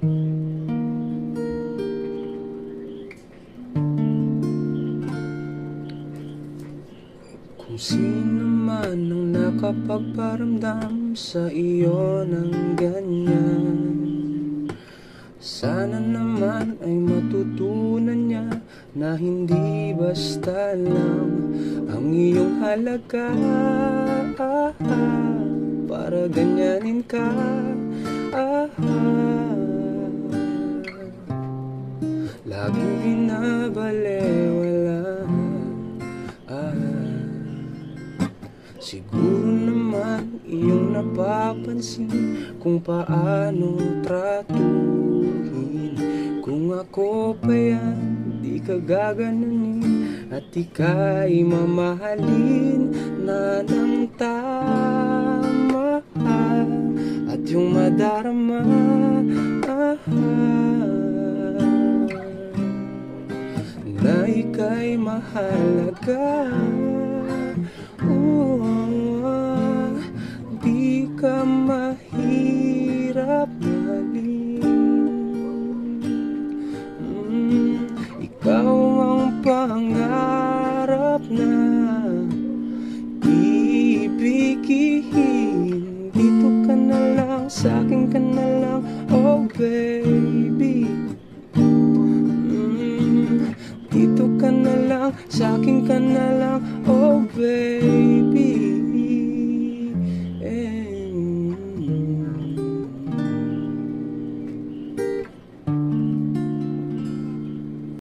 Kung sino man ang nakapagparamdam sa iyo ng ganyan, sana naman ay matutunan niya na hindi basta lang ang iyong halaga para ganyanin ka. Laging binabalewala. Siguro naman iyong napapansin kung paano tratuhin. Kung ako pa yan, di ka gaganunin at ika'y mamahalin na ng tama at yung madarama na ika'y mahalaga. Di ka mahirap mahalin. Ikaw ang pangarap na ibigin. Dito ka na lang, sa'kin ka na lang, oh baby. Dito ka na lang, sa'kin ka na lang, oh baby.